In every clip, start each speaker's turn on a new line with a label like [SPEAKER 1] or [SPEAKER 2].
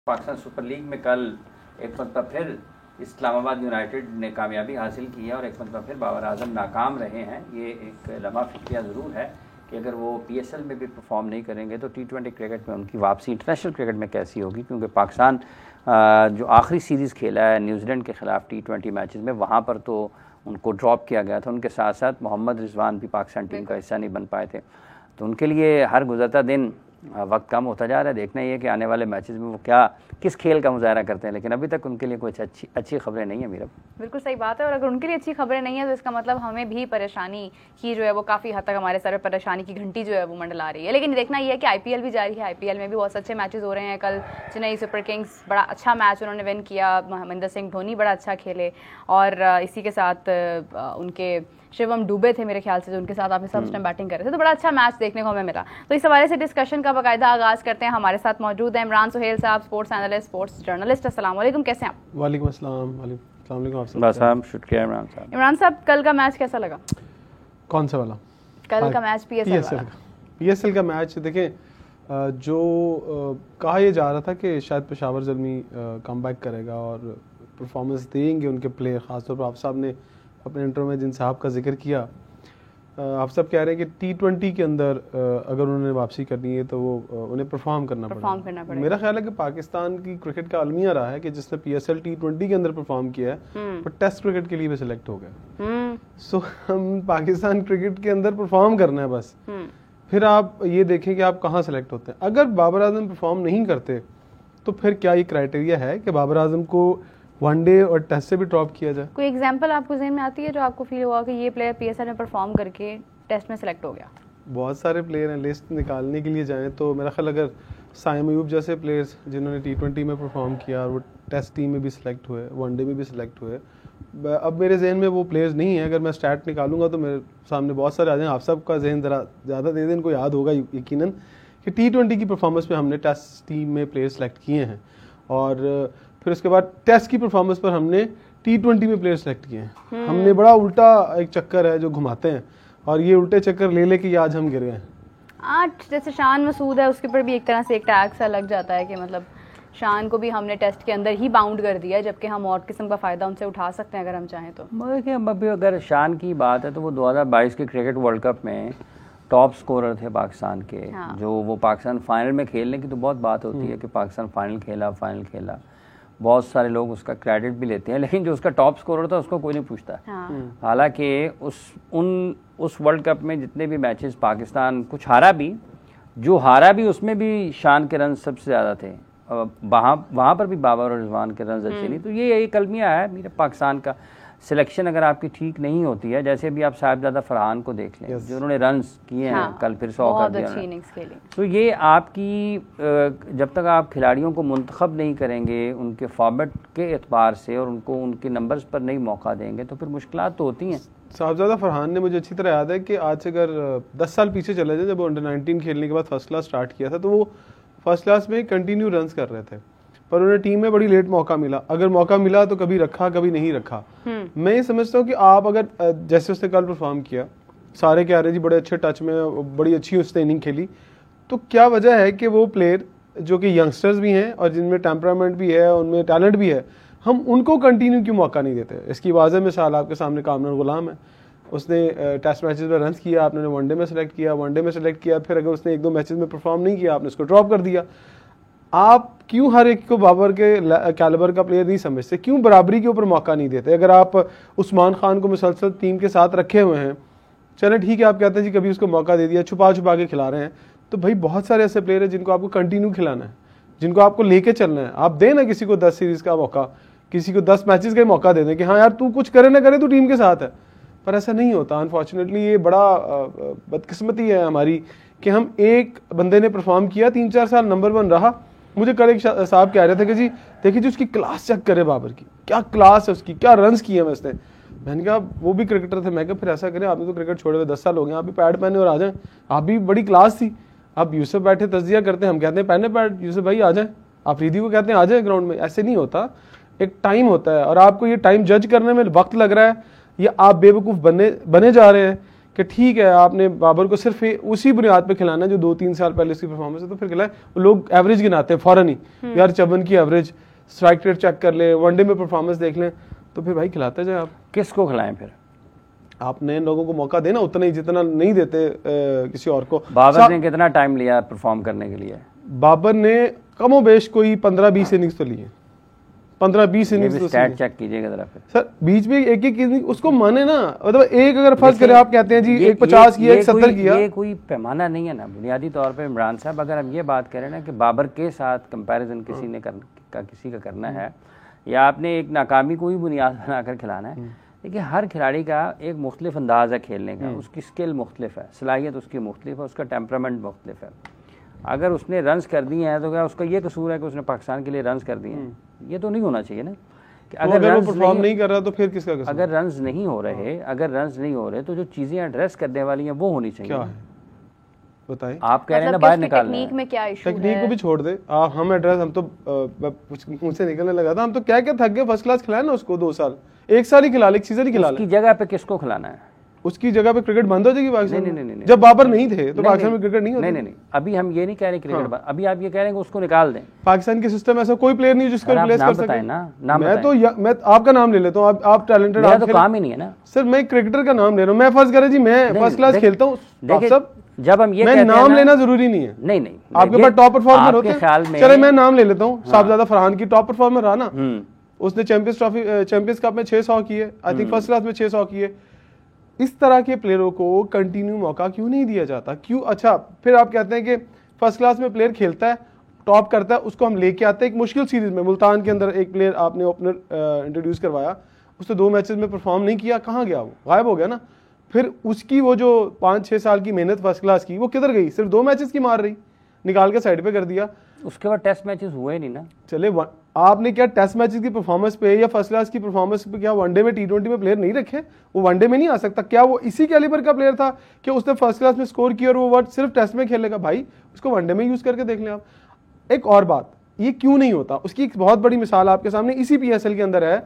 [SPEAKER 1] Pakistan super league में कल एक मरतबा फिर इस्लामाबाद यूनाइटेड ने कामयाबी हासिल की है और एक मरतबा फिर बाबर आजम नाकाम रहे हैं। ये एक लम्हा फिक्रिया ज़रूर है कि अगर वो पीएसएल में भी परफॉर्म नहीं करेंगे तो टी20 क्रिकेट में उनकी वापसी इंटरनेशनल क्रिकेट में कैसी होगी, क्योंकि पाकिस्तान जो आखिरी सीरीज़ खेला है न्यूजीलैंड के ख़िलाफ़ टी20 मैचेस में, वहाँ पर तो उनको ड्रॉप किया गया था। उनके साथ साथ मोहम्मद रिजवान भी पाकिस्तान टीम का हिस्सा नहीं बन पाए थे। तो उनके लिए हर गुज़रता दिन वक्त कम होता जा रहा है। देखना ये है कि आने वाले मैचेस में वो किस खेल का मुजाहरा करते हैं, लेकिन अभी तक उनके लिए कुछ अच्छी खबरें नहीं है। मीरा
[SPEAKER 2] बिल्कुल सही बात है, और अगर उनके लिए अच्छी खबरें नहीं है तो इसका मतलब हमें भी परेशानी की जो है वो काफ़ी हद तक हमारे सर पर परेशानी की घंटी जो है वो मंडला रही है। लेकिन देखना ये है कि आईपीएल भी जारी है, आईपीएल में भी बहुत अच्छे मैचेस हो रहे हैं। कल चेन्नई सुपर किंग्स बड़ा अच्छा मैच उन्होंने विन किया, महेंद्र सिंह धोनी बड़ा अच्छा खेले, और इसी के साथ उनके शिवम डुबे थे मेरे ख्याल से, जो उनके साथ आपने सब टाइम बैटिंग कर रहे थे, तो बड़ा अच्छा मैच देखने को हमें मिला। तो इस हवाले से डिस्कशन का बाकायदा आगाज़ करते हैं। हमारे साथ मौजूद हैं इमरान सुहेल साहब, स्पोर्ट्स एनालिस्ट, स्पोर्ट्स जर्नलिस्ट। अस्सलाम वालेकुम, कैसे हैं आप?
[SPEAKER 3] वालेकुम अस्सलाम।
[SPEAKER 1] बस साहब, शुक्रिया इमरान साहब।
[SPEAKER 2] इमरान साहब, कल का मैच कैसा लगा?
[SPEAKER 3] कौन सा वाला?
[SPEAKER 2] कल का मैच
[SPEAKER 3] पीएसएल का मैच देखें, जो कहा यह जा रहा था कि शायद पेशावर ज़ल्मी कमबैक करेगा और परफॉर्मेंस देंगे उनके प्लेयर, ख़ासतौर पर आप साहब ने अपने इंटरव्यू में जिन साहब का जिक्र किया, आप सब कह रहे हैं कि टी20 के अंदर अगर उन्होंने वापसी करनी है तो वो उन्हें परफॉर्म करना पड़ेगा। मेरा ख्याल है कि पाकिस्तान की क्रिकेट का अलमिया रहा है कि जिसने पीएसएल टी20 के अंदर परफॉर्म किया है वो टेस्ट क्रिकेट के लिए भी सिलेक्ट हो गया। सो हम पाकिस्तान क्रिकेट के अंदर परफॉर्म करना है बस, फिर आप ये देखें कि आप कहाँ सेलेक्ट होते हैं। अगर बाबर आजम परफॉर्म नहीं करते तो फिर क्या ये क्राइटेरिया है कि बाबर आजम को वनडे और टेस्ट से भी ड्रॉप किया जाए?
[SPEAKER 2] कोई एग्जांपल आपको ज़हन में आती है जो आपको फील हुआ कि ये प्लेयर पीएसएल में परफॉर्म करके टेस्ट में सेलेक्ट हो गया?
[SPEAKER 3] बहुत सारे प्लेयर हैं, लिस्ट निकालने के लिए जाएं तो मेरा ख्याल अगर साइम अयूब जैसे प्लेयर्स जिन्होंने टी20 में परफॉर्म किया और वो टेस्ट टीम में भी सिलेक्ट हुए, वनडे में भी सिलेक्ट हुए, अब मेरे जहन में वो प्लेयर्स नहीं है। अगर मैं स्टैट निकालूंगा तो मेरे सामने बहुत सारे आ जाएंगे। आप सबका जहन ज़रा ज़्यादा दे दें, इनको याद होगा यकीनन कि टी20 की परफॉर्मेंस में हमने टेस्ट टीम में प्लेयर सेलेक्ट किए हैं, और फिर उसके बाद टेस्ट की परफॉर्मेंस पर हमने टी20 में प्लेयर सेलेक्ट किए हैं। हमने बड़ा उल्टा एक चक्कर है जो घुमाते हैं, और ये उल्टे चक्कर ले लेके आज हम गिरे हैं।
[SPEAKER 2] आज जैसे शान मसूद है उसके ऊपर भी एक तरह से एक टैग सा लग जाता है कि मतलब शान को भी हमने टेस्ट के अंदर ही बाउंड कर दिया है, जबकि हम और किस्म का फ़ायदा उनसे उठा सकते हैं अगर हम चाहें तो।
[SPEAKER 1] देखिए, अभी अगर शान की बात है तो वो 2022 के क्रिकेट वर्ल्ड कप में टॉप स्कोरर थे पाकिस्तान के। हाँ। जो वो पाकिस्तान फाइनल में खेलने की तो बहुत बात होती है कि पाकिस्तान फाइनल खेला, बहुत सारे लोग उसका क्रेडिट भी लेते हैं, लेकिन जो उसका टॉप स्कोरर था उसको कोई नहीं पूछता। हाँ। हालांकि उस वर्ल्ड कप में जितने भी मैचेस पाकिस्तान कुछ हारा भी, जो हारा भी उसमें भी शान के रन सबसे ज़्यादा थे। वहाँ पर भी बाबर और रिजवान के रन अच्छे नहीं। तो ये एक अलमिया है मेरे पाकिस्तान का। सिलेक्शन अगर आपकी ठीक नहीं होती है, जैसे भी आप साहिबजादा फरहान को देख लें, जो उन्होंने रन्स किए हैं, कल फिर 100 कर दिया, तो ये आपकी जब तक आप खिलाड़ियों को मुंतखब नहीं करेंगे उनके फॉर्मेट के एतबार से और उनको उनके नंबर्स पर नहीं मौका देंगे तो फिर मुश्किलात तो होती हैं।
[SPEAKER 3] साहिबजादा फरहान ने, मुझे अच्छी तरह याद है कि आज से अगर 10 साल पीछे चले जाए, जब वो अंडर-19 खेलने के बाद फर्स्ट क्लास स्टार्ट किया था तो वो फर्स्ट क्लास में कंटिन्यू रन्स कर रहे थे, पर उन्हें टीम में बड़ी लेट मौका मिला। अगर मौका मिला तो कभी रखा कभी नहीं रखा। मैं ये समझता हूँ कि आप अगर जैसे उसने कल परफॉर्म किया, सारे कह रहे जी बड़े अच्छे टच में, बड़ी अच्छी उसने इनिंग खेली, तो क्या वजह है कि वो प्लेयर जो कि यंगस्टर्स भी हैं और जिनमें टेम्परामेंट भी है, उनमें टैलेंट भी है, हम उनको कंटिन्यू क्यों मौका नहीं देते? इसकी वाज़ह मिसाल आपके सामने कामरान गुलाम है। उसने टेस्ट मैचेस में रन किया, आपने वनडे में सेलेक्ट किया, फिर अगर उसने 1-2 मैचेस में परफॉर्म नहीं किया आपने उसको ड्रॉप कर दिया। आप क्यों हर एक को बाबर के कैलिबर का प्लेयर नहीं समझते? क्यों बराबरी के ऊपर मौका नहीं देते? अगर आप उस्मान खान को मुसलसल टीम के साथ रखे हुए हैं, चलें ठीक है, आप कहते हैं जी कभी उसको मौका दे दिया, छुपा के खिला रहे हैं, तो भाई बहुत सारे ऐसे प्लेयर हैं जिनको आपको कंटिन्यू खिलाना है, जिनको आपको लेके चलना है। आप दें ना किसी को 10 सीरीज का मौका, किसी को 10 मैचेस का मौका दे दें कि हाँ यार तू कुछ करे ना करे, तू टीम के साथ है, पर ऐसा नहीं होता। अनफॉर्चुनेटली ये बड़ा बदकिस्मती है हमारी कि हम एक बंदे ने परफॉर्म किया, 3-4 साल नंबर 1 रहा। मुझे कल एक साहब कह रहे थे कि जी देखिए जी उसकी क्लास चेक करे, बाबर की क्या क्लास है, उसकी क्या रन्स किए हैं उसने। मैंने कहा वो भी क्रिकेटर थे। मैं कहा फिर ऐसा करें, आपने तो क्रिकेट छोड़े हुए 10 साल हो गए, आप भी पैड पहने और आ जाएं, आप भी बड़ी क्लास थी। आप यूसुफ बैठे तज्जिया करते हैं, हम कहते हैं पहने पैड, यूसुफ भाई आ जाएं, आप रीदी को कहते हैं आ जाए ग्राउंड में। ऐसे नहीं होता, एक टाइम होता है, और आपको ये टाइम जज करने में वक्त लग रहा है या आप बेवकूफ़ बने जा रहे हैं कि ठीक है आपने बाबर को सिर्फ उसी बुनियाद पे खिलाना है जो 2-3 साल पहले उसकी परफॉर्मेंस है, तो फिर खिलाए। लोग एवरेज गिनाते हैं फौरन ही, यार चबन की एवरेज, स्ट्राइक रेट चेक कर ले, वनडे में परफॉर्मेंस देख लें, तो फिर भाई खिलाते जाए आप।
[SPEAKER 1] किसको खिलाएं फिर?
[SPEAKER 3] आप नए लोगों को मौका देना उतना ही जितना नहीं देते किसी और को।
[SPEAKER 1] बाबर ने कितना टाइम लिया परफॉर्म करने के लिए?
[SPEAKER 3] बाबर ने कमोबेश कोई 15-20 इनिंग्स तो लिए, 15-20 इनिंग्स तो
[SPEAKER 1] स्टैट चेक कीजिएगा जरा फिर
[SPEAKER 3] सर। बीच में एक इनिंग उसको माने ना, मतलब एक अगर फर्ज करे आप कहते हैं जी 150 किया 170 किया,
[SPEAKER 1] ये कोई पैमाना नहीं है ना। बुनियादी तौर पे इमरान साहब, अगर हम ये बात करें ना कि बाबर के साथ कंपैरिजन किसी का करना है, या आपने एक नाकामी को ही बुनियाद बनाकर खिलाना है, देखिए हर खिलाड़ी का एक मुख्तलिफ अंदाज है खेलने का, उसकी स्किल मुख्तलिफ है, सलाहियत उसकी मुख्तलिफ है, उसका टेम्परामेंट मुख्तलिफ है। अगर उसने रन्स कर दिए हैं तो क्या उसका ये कसूर है कि उसने पाकिस्तान के लिए रन्स कर दिए हैं? ये तो नहीं होना चाहिए ना। कि
[SPEAKER 3] अगर वो परफॉर्म नहीं कर रहा तो फिर किसका कसूर?
[SPEAKER 1] अगर रन्स नहीं हो रहे तो जो चीज़ें एड्रेस करने वाली हैं वो होनी चाहिए।
[SPEAKER 3] क्या है बताइए?
[SPEAKER 1] आप कह रहे हैं ना बाहर निकालना है,
[SPEAKER 2] टेक्निक में क्या इशू है?
[SPEAKER 3] टेक्निक को भी छोड़ दे आप, हम एड्रेस, हम तो मुझसे निकलने लगा था, हम तो क्या थक गए। फर्स्ट क्लास खिलाया ना उसको 2 साल, 1 साल ही खिला ले, 1 सीजन ही खिला ले।
[SPEAKER 1] उसकी जगह पे किसको खिलाना है?
[SPEAKER 3] उसकी जगह पे क्रिकेट बंद हो जाएगी पाकिस्तान में?
[SPEAKER 1] नहीं।
[SPEAKER 3] जब बाबर नहीं थे तो पाकिस्तान में क्रिकेट नहीं होती।
[SPEAKER 1] नहीं, अभी हम ये नहीं कह रहे क्रिकेट बंद, अभी आप ये कह रहे हैं कि उसको निकाल दें।
[SPEAKER 3] पाकिस्तान के सिस्टम ऐसा कोई प्लेयर नहीं जिसको रिप्लेस कर सके
[SPEAKER 1] ना।
[SPEAKER 3] मैं आपका नाम ले लेता हूँ, आप टैलेंटेड,
[SPEAKER 1] तो काम ही नहीं है ना
[SPEAKER 3] सर। मैं क्रिकेटर का नाम ले रहा हूँ, मैं फर्ज करें जी मैं फर्स्ट क्लास खेलता हूँ,
[SPEAKER 1] जब हम ये
[SPEAKER 3] मैं नाम लेना जरूरी नहीं है।
[SPEAKER 1] नहीं
[SPEAKER 3] आपके पास टॉप परफॉर्मर होते हैं, चले मैं नाम ले लेता हूँ, साहबजादा फरहान की टॉप परफॉर्मर रहा ना, उसने चैंपियंस कप में 600 किए, आई थिंक फर्स्ट क्लास में 600 किए। इस तरह के प्लेयरों को कंटिन्यू मौका क्यों नहीं दिया जाता? क्यों? अच्छा फिर आप कहते हैं कि फर्स्ट क्लास में प्लेयर खेलता है, टॉप करता है, उसको हम लेके आते हैं एक मुश्किल सीरीज में। मुल्तान के अंदर एक प्लेयर आपने ओपनर इंट्रोड्यूस करवाया, उसने 2 मैचेस में परफॉर्म नहीं किया, कहाँ गया? वो गायब हो गया ना। फिर उसकी वो जो 5-6 साल की मेहनत फर्स्ट क्लास की, वो किधर गई? सिर्फ 2 मैचेस की मार रही, निकाल के साइड पे कर दिया।
[SPEAKER 1] उसके बाद टेस्ट मैचेस हुए नहीं ना।
[SPEAKER 3] चले आपने क्या टेस्ट मैचेस की परफॉर्मेंस पे या फर्स्ट क्लास की परफॉर्मेंस पे क्या वनडे में T20 में प्लेयर नहीं रखे? वो वनडे में नहीं आ सकता क्या? वो इसी कैलिबर का प्लेयर था कि उसने फर्स्ट क्लास में स्कोर किया और वो वर्ड सिर्फ टेस्ट में खेलेगा? भाई उसको वनडे में यूज करके देख लें आप। एक और बात, ये क्यों नहीं होता, उसकी एक बहुत बड़ी मिसाल आपके सामने इसी PSL के अंदर है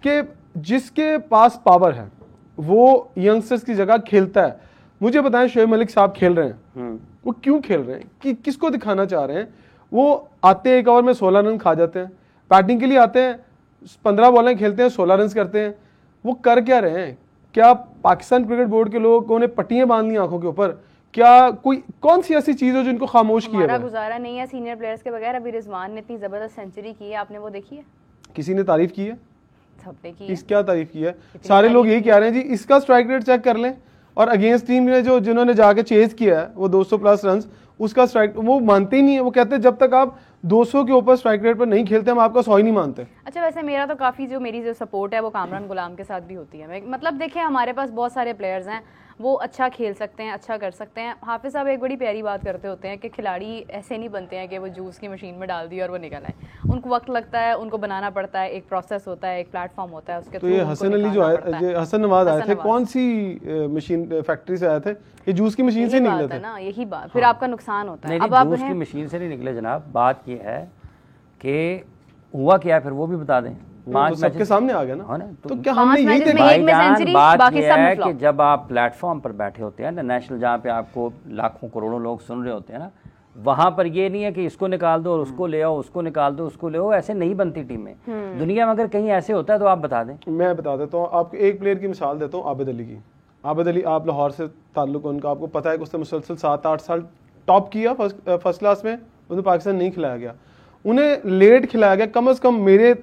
[SPEAKER 3] कि जिसके पास पावर है वो यंगस्टर्स की जगह खेलता है। मुझे बताएं शोएब मलिक साहब खेल रहे हैं, वो क्यों खेल रहे हैं? कि किसको दिखाना चाह रहे हैं? वो आते हैं 1 ओवर में 16 रन खा जाते हैं, बैटिंग के लिए आते हैं 15 बॉलें खेलते हैं 16 रन करते हैं। वो कर क्या रहे हैं? क्या पाकिस्तान क्रिकेट बोर्ड के लोगों ने पट्टियां बांध ली आंखों के ऊपर? क्या कोई कौन सी ऐसी चीज है जो इनको खामोश किया है?
[SPEAKER 2] गुजारा नहीं है सीनियर प्लेयर्स के बगैर। अभी रिजवान ने इतनी जबरदस्त सेंचुरी की है, आपने वो देखी है?
[SPEAKER 3] किसी ने तारीफ की है?
[SPEAKER 2] सबने की
[SPEAKER 3] है। क्या तारीफ की है? सारे लोग यही कह रहे हैं जी इसका स्ट्राइक रेट चेक कर लें, और अगेंस्ट टीम ने जिन्होंने जाके चेज किया है वो 200+ रन, उसका स्ट्राइक वो मानते ही नहीं है। वो कहते हैं जब तक आप 200 के ऊपर स्ट्राइक रेट पर नहीं खेलते हम आपका 100 ही नहीं मानते।
[SPEAKER 2] अच्छा वैसे मेरा तो काफ़ी मेरी जो सपोर्ट है वो कामरान गुलाम के साथ भी होती है। मतलब देखिए हमारे पास बहुत सारे प्लेयर्स हैं, वो अच्छा खेल सकते हैं, अच्छा कर सकते हैं। हाफिज साहब एक बड़ी प्यारी बात करते होते हैं कि खिलाड़ी ऐसे नहीं बनते हैं कि वो जूस की मशीन में डाल दिया और वो निकल आए। उनको वक्त लगता है, उनको बनाना पड़ता है, एक प्रोसेस होता है, एक प्लेटफॉर्म होता है उसके।
[SPEAKER 3] तो ये हसन अली जो आए, हसन नवाज आए थे, कौन सी मशीन फैक्ट्री से आए थे? ये जूस की मशीन से निकले थे
[SPEAKER 2] ना, यही बात। फिर आपका नुकसान होता है।
[SPEAKER 1] अब आप जूस की मशीन से नहीं निकले जनाब। बात ये है कि हुआ क्या, फिर वो भी बता दें।
[SPEAKER 3] 5 मैच के सामने आ गया ना, तो क्या हमने यही
[SPEAKER 2] देखा?
[SPEAKER 1] बात ये है कि जब आप प्लेटफॉर्म पर बैठे होते हैं ना, नेशनल, जहाँ पे आपको लाखों करोड़ों लोग सुन रहे होते हैं ना, वहां पर ये नहीं है कि इसको निकाल दो और उसको ले आओ, उसको निकाल दो उसको ले आओ, ऐसे नहीं बनती टीमें। दुनिया में अगर कहीं ऐसे होता है तो आप बता दें।
[SPEAKER 3] मैं बता देता हूँ आपको, एक प्लेयर की मिसाल देता हूँ, आबिद अली की। आबिद अली, आप लाहौर से ताल्लुक उनका, आपको पता है कि उसने मुसलसल 7-8 साल टॉप किया फर्स्ट क्लास में, उन्हें पाकिस्तान नहीं खिलाया गया, उन्हें लेट खिलाया गया। कम से कम मेरे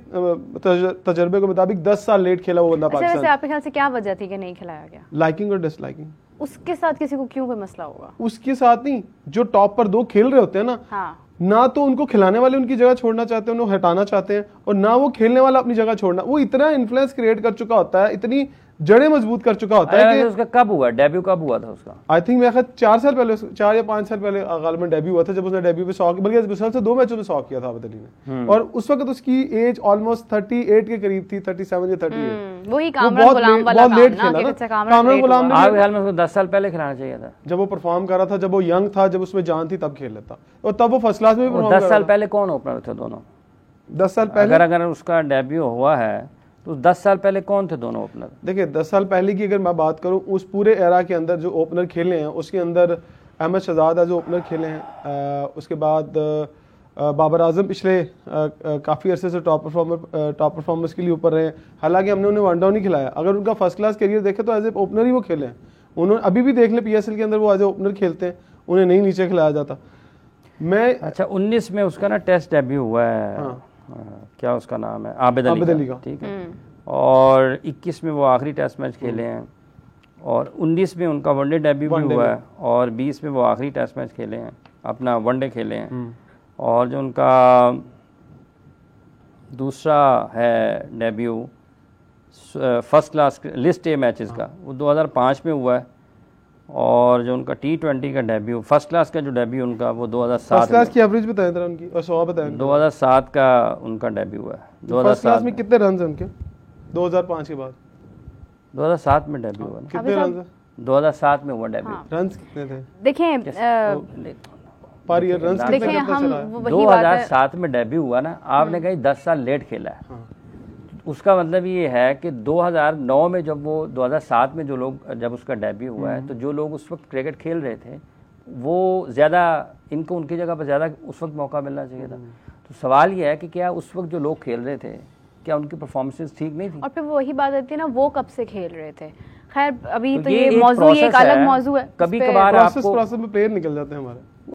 [SPEAKER 3] तजर्बे के मुताबिक 10 साल लेट खेला वो बंदा पाकिस्तान।
[SPEAKER 2] वैसे आपके ख्याल से क्या वजह थी कि नहीं खिलाया गया?
[SPEAKER 3] लाइकिंग और डिसलाइकिंग।
[SPEAKER 2] उसके साथ किसी को क्यों कोई मसला होगा?
[SPEAKER 3] उसके साथ नहीं, जो टॉप पर 2 खेल रहे होते हैं ना,
[SPEAKER 2] हाँ।
[SPEAKER 3] ना तो उनको खिलाने वाले उनकी जगह छोड़ना चाहते हैं, उन्हें हटाना चाहते हैं, और ना वो खेलने वाला अपनी जगह छोड़ना। वो इतना इन्फ्लुएंस क्रिएट कर चुका होता है, इतनी जड़ें मजबूत कर चुका होता है कि
[SPEAKER 1] उसका कब हुआ डेब्यू, कब हुआ था उसका?
[SPEAKER 3] आई थिंक मेरे ख्याल 4 साल पहले, 4 या 5 साल पहले गालिबन डेब्यू हुआ था, जब उसने डेब्यू पे 100, बल्कि मिसाल से 2 मैचों में 100 किया था आबिद अली ने। और उस वक्त उसकी एज ऑलमोस्ट 38 के करीब थी, 37 या 38।
[SPEAKER 2] वही कामरान गुलाम वाला
[SPEAKER 3] बहुत लेट खेला ना कामरान गुलाम ने।
[SPEAKER 1] आपके ख्याल में उसको 10 साल पहले खिलाना चाहिए था,
[SPEAKER 3] जब वो परफॉर्म कर रहा था, जब वो यंग था, जब उसमें जान थी, तब खेल लेता, और तब वो फर्स्ट क्लास में भी।
[SPEAKER 1] 10 साल पहले कौन ओपनर थे दोनों?
[SPEAKER 3] 10 साल पहले
[SPEAKER 1] अगर उसका डेब्यू हुआ है तो 10 साल पहले कौन थे दोनों ओपनर?
[SPEAKER 3] देखिए 10 साल पहले की अगर मैं बात करूं, उस पूरे एरा के अंदर जो ओपनर खेले हैं उसके अंदर अहमद शहजाद है जो ओपनर खेले हैं, उसके बाद बाबर आजम पिछले काफ़ी अरसे से टॉप परफॉर्मर्स के लिए ऊपर रहे हैं। हालांकि हमने उन्हें वन डाउन नहीं खिलाया। अगर उनका फर्स्ट क्लास करियर देखे तो एज ए ओपनर ही वो खेले हैं। उन्होंने अभी भी देख ले PSL के अंदर वो एज ए ओपनर खेलते हैं, उन्हें नहीं नीचे खिलाया जाता। मैं
[SPEAKER 1] अच्छा 19 में उसका ना टेस्ट डेब्यू हुआ है।
[SPEAKER 3] हाँ।
[SPEAKER 1] क्या उसका नाम है? आबिद अली का, ठीक है। और 21 में वो आखिरी टेस्ट मैच खेले हैं, और 19 में उनका वनडे डेब्यू भी हुआ है, और 20 में वो आखिरी टेस्ट मैच खेले हैं, अपना वनडे खेले हैं। और जो उनका दूसरा है debut first class list A matches का, वो 2005 में हुआ है। और जो उनका T20 का डेब्यू, फर्स्ट क्लास का जो डेब्यू उनका, वो 2007
[SPEAKER 3] फर्स्ट क्लास की एवरेज बताएं जरा उनकी, और 100 बताएं।
[SPEAKER 1] 2007 का उनका डेब्यू हुआ है।
[SPEAKER 3] 2007 क्लास में कितने रन हैं उनके 2005 के बाद?
[SPEAKER 1] 2007 में डेब्यू हुआ ना?
[SPEAKER 3] कितने रन हैं?
[SPEAKER 1] 2007 में हुआ डेब्यू।
[SPEAKER 3] रन कितने थे?
[SPEAKER 2] देखिए
[SPEAKER 3] पर ईयर रन कितने
[SPEAKER 2] देखिए
[SPEAKER 3] करता
[SPEAKER 2] हम
[SPEAKER 3] चला है?
[SPEAKER 2] वही बात है,
[SPEAKER 1] 2007 में डेब्यू हुआ ना, आपने कहीं 10 साल लेट खेला है। उसका मतलब ये है कि 2009 में जब वो 2007 में जो लोग जब उसका डेब्यू हुआ है, तो जो लोग उस वक्त क्रिकेट खेल रहे थे वो ज़्यादा, इनको उनकी जगह पर ज़्यादा उस वक्त मौका मिलना चाहिए था। तो सवाल ये है कि क्या उस वक्त जो लोग खेल रहे थे, क्या उनकी परफॉर्मेंसेस ठीक नहीं थी?
[SPEAKER 2] और फिर वही बात आती है ना, वो कब से खेल रहे थे। खैर अभी तो
[SPEAKER 1] ये
[SPEAKER 2] ये
[SPEAKER 1] एक
[SPEAKER 2] मौजू, ये एक
[SPEAKER 1] process
[SPEAKER 2] अलग
[SPEAKER 1] है।
[SPEAKER 2] मौजू है।
[SPEAKER 1] कभी
[SPEAKER 2] इस पे
[SPEAKER 1] कभार आपको
[SPEAKER 3] प्रोसेस में प्लेयर निकल जाते हैं हमारे।